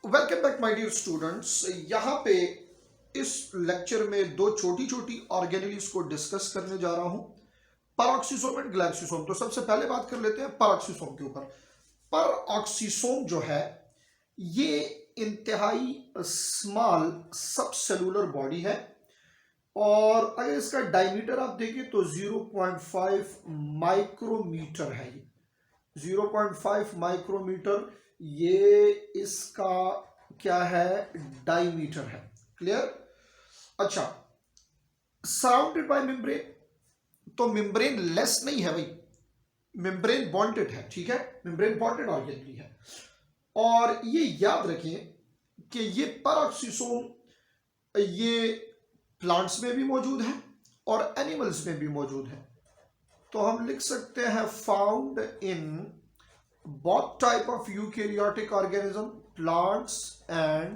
Welcome back my dear students. यहाँ पे इस लेक्चर में दो छोटी छोटी ऑर्गेनेल्स को डिस्कस करने जा रहा हूँ, परऑक्सीसोम एंड ग्लाइक्सोसोम। तो सबसे पहले बात कर लेते हैं परऑक्सीसोम के ऊपर। परऑक्सीसोम जो है ये इंतहाई स्मॉल सब सेलुलर बॉडी है और अगर इसका डायमीटर आप देखें तो 0.5 माइक्रोमीटर है। ये 0.5 माइक्रोमीटर ये इसका क्या है, डायमीटर है। क्लियर। अच्छा, सराउंडेड बाय मेम्ब्रेन, तो मेम्ब्रेन लेस नहीं है भाई, मेम्ब्रेन बॉन्डेड है। ठीक है, मेम्ब्रेन बॉन्डेड ऑर्गेनली है। और ये याद रखें कि ये परऑक्सीसोम ये प्लांट्स में भी मौजूद है और एनिमल्स में भी मौजूद है। तो हम लिख सकते हैं found in both type of eukaryotic organism, plants and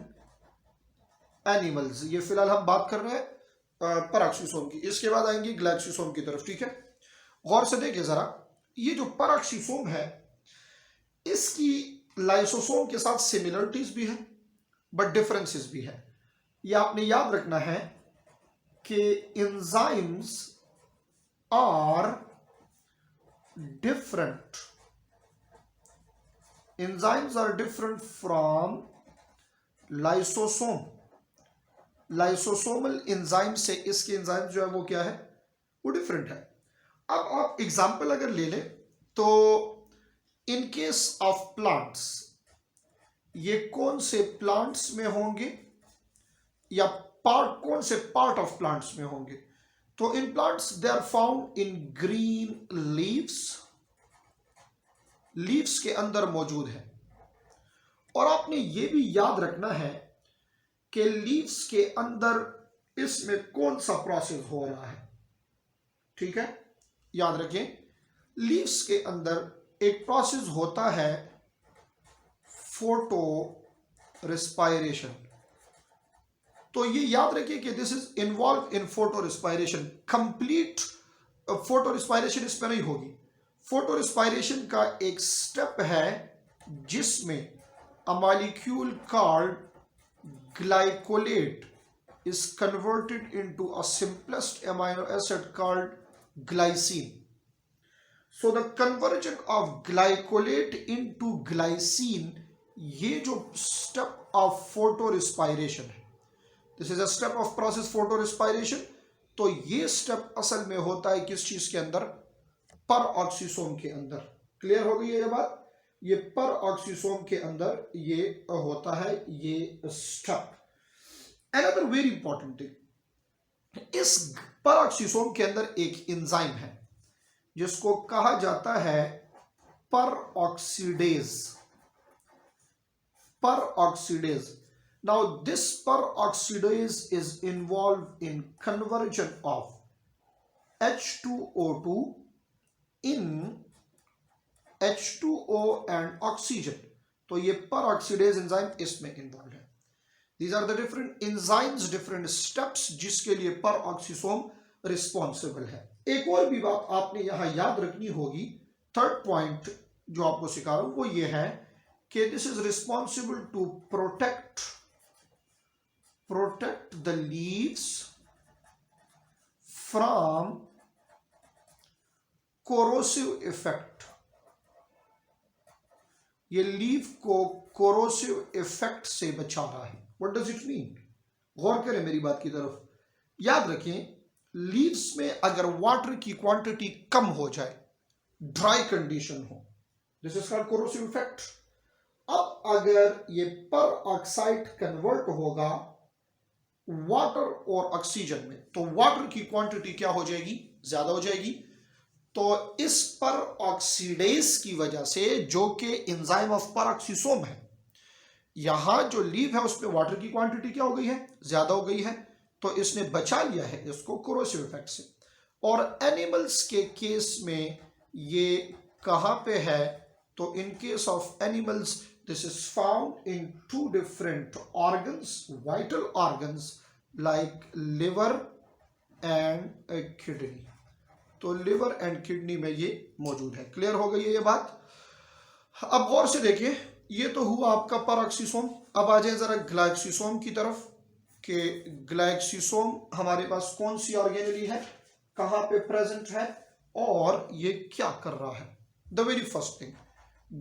animals। ये फिलहाल हम बात कर रहे हैं परऑक्सीसोम की। इसके बाद आएंगे ग्लाइक्सोसोम की तरफ। ठीक है, गौर से देखिए जरा, ये जो परऑक्सीसोम है इसकी लाइसोसोम के साथ सिमिलरिटीज भी है बट डिफरेंसेस भी है। ये आपने याद रखना है कि enzymes are different, enzymes are different from lysosome। lysosomal enzyme से इसके enzyme जो है वो क्या है, वो डिफरेंट है। अब आप एग्जांपल अगर ले लें तो इन केस ऑफ प्लांट्स, ये कौन से प्लांट्स में होंगे या पार्ट, कौन से पार्ट ऑफ प्लांट्स में होंगे? तो इन plants they are found in green leaves, leaves के अंदर मौजूद है। और आपने ये भी याद रखना है कि लीव्स के अंदर इसमें कौन सा प्रोसेस हो रहा है। ठीक है, याद रखें लीव्स के अंदर एक प्रोसेस होता है फोटो रिस्पायरेशन। तो ये याद रखिए कि this is involve in photo respiration. Complete photo respiration इसमें नहीं होगी। फोटो रिस्पायरेशन का एक स्टेप है जिसमें a molecule called glycolate is converted into a simplest amino acid called glycine। So the conversion of glycolate into glycine, ये जो step of photorespiration है, this is a step of process photorespiration। तो ये step असल में होता है किस चीज के अंदर, परऑक्सीसोम के अंदर। क्लियर हो गई है ये बात? ये परऑक्सीसोम के अंदर ये होता है ये step. Another very important thing, इस परऑक्सीसोम के अंदर एक एंजाइम है जिसको कहा जाता है peroxidase. Peroxidase. Now this peroxidase is involve in conversion of H2O2 in H2O and oxygen. तो ये परऑक्सीडेज एंजाइम इसमें इन्वॉल्व है। These are the different enzymes, different steps जिसके लिए परऑक्सीसोम रिस्पॉन्सिबल है। एक और भी बात आपने यहां याद रखनी होगी, थर्ड पॉइंट जो आपको सिखा रहा हूं वो ये है कि this is responsible to protect the leaves from corrosive effect. ये लीव को कोरोसिव इफेक्ट से बचा रहा है। What does it mean? गौर करें मेरी बात की तरफ। याद रखें लीव्स में अगर वाटर की क्वांटिटी कम हो जाए, ड्राई कंडीशन हो, this is called corrosive effect. अब अगर ये परऑक्साइड कन्वर्ट होगा वाटर और ऑक्सीजन में, तो वाटर की क्वांटिटी क्या हो जाएगी, ज्यादा हो जाएगी। तो इस परऑक्सीडेज की वजह से, जो कि एंजाइम ऑफ परऑक्सीसोम है, यहां जो लीव है उसमें वाटर की क्वांटिटी क्या हो गई है, ज्यादा हो गई है। तो इसने बचा लिया है इसको कोरोसिव इफेक्ट से। और एनिमल्स के केस में ये कहां पे है, तो in case of animals this is found in two different organs, vital organs like liver and kidney. तो लिवर एंड किडनी में ये मौजूद है। क्लियर हो गई है ये बात? अब गौर से देखिए, ये तो हुआ आपका पैराक्सिसोम। अब आ जाए जरा ग्लाइक्सिसोम की तरफ कि ग्लाइक्सिसोम हमारे पास कौन सी ऑर्गेनेली है, कहाँ पे प्रेजेंट है और ये क्या कर रहा है। The very first thing,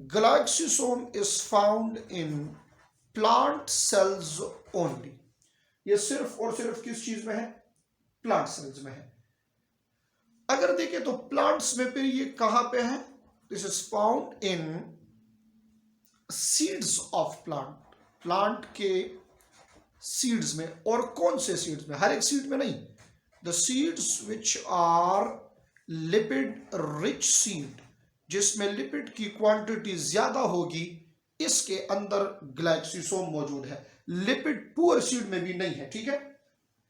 glyoxysome is found in plant cells only. ये सिर्फ और सिर्फ किस चीज में है, प्लांट सेल्स में है। अगर देखें तो प्लांट्स में फिर ये कहां पे है, this is found in seeds of plant, plant के सीड्स में। और कौन से सीड्स में, हर एक सीड में नहीं, the seeds which are lipid rich seed, जिसमें लिपिड की क्वांटिटी ज्यादा होगी, इसके अंदर ग्लाइक्सिसोम मौजूद है। लिपिड पुअर सीड में भी नहीं है। ठीक है,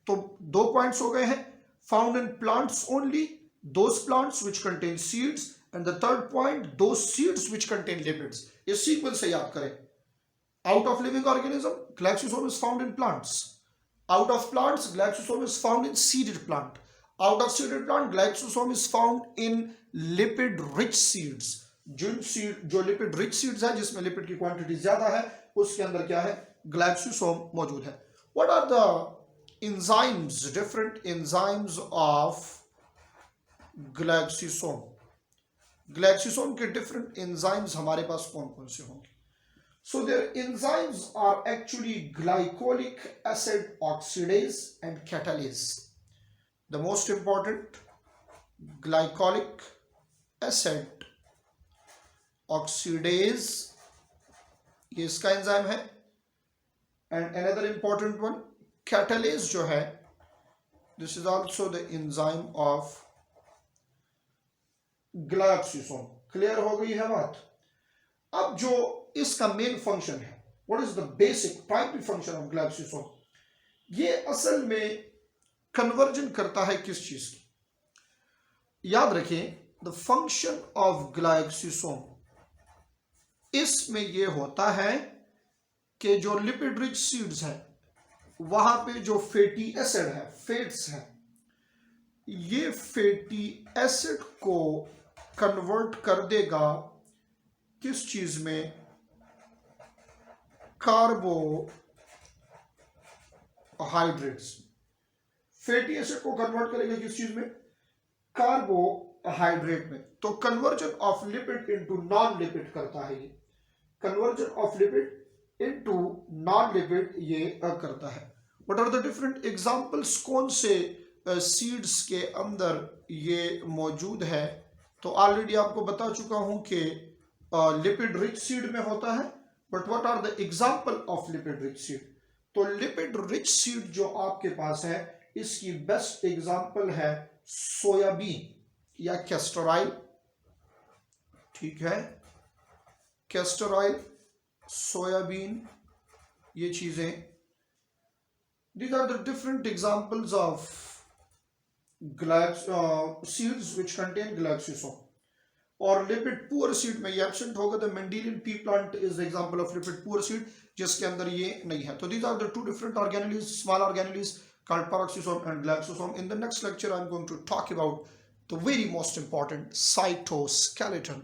तो 2 पॉइंट्स हो गए हैं। Found in plants only, those plants which contain seeds, and the third point, those seeds which contain lipids. ये सीक्वेंस से याद करें। Out of living organism glyoxysome is found in plants, out of plants glyoxysome is found in seeded plant, out of seeded plant glyoxysome is found in lipid rich seeds. जो lipid rich seeds है, जिसमें lipid की quantity ज्यादा है, उसके अंदर क्या है, ग्लाइक्सिसोम मौजूद है। What are the enzymes, different enzymes of glyoxysome. Glyoxysome के डिफरेंट एंजाइम्स हमारे पास कौन कौन से होंगे। So there enzymes are actually glycolic acid oxidase and catalase. The most important, glycolic acid oxidase, ये इसका एंजाइम है। And another important one, catalase जो है, this is also the enzyme of glyoxysome. Clear हो गई है बात। अब जो इसका मेन फंक्शन है, what is the basic primary function of ग्लाइक्सिसोम, ये असल में कन्वर्जन करता है किस चीज की। याद रखें, द फंक्शन ऑफ ग्लाइक्सिसोम, इसमें यह होता है कि जो लिपिड रिच सीड्स हैं, वहां पे जो फैटी एसिड है, फैट्स है, ये फैटी एसिड को कन्वर्ट कर देगा किस चीज में, कार्बोहाइड्रेट्स। फैटी एसिड को कन्वर्ट करेगा किस चीज में, कार्बोहाइड्रेट में। तो conversion of lipid into non lipid करता है ये, conversion of lipid into non lipid ये करता है। What are the different examples, कौन से सीड्स के अंदर ये मौजूद है। तो ऑलरेडी आपको बता चुका हूं कि लिपिड रिच सीड में होता है। But what are the example of lipid rich seed. तो लिपिड रिच सीड जो आपके पास है, इसकी बेस्ट एग्जांपल है सोयाबीन या कैस्टर ऑयल। ठीक है, कैस्टर ऑयल, सोयाबीन, ये चीजें, these are the different examples of seeds which contain glycosome. और लिपिड पुअर सीड में ये एब्सेंट होगा। The Mendelian P plant is the example of lipid poor seed, जिसके अंदर ये नहीं है। तो these are the two different organelles, small organelles called peroxisome and glycosome. In the next lecture, I'm going to talk about the very most important cytoskeleton.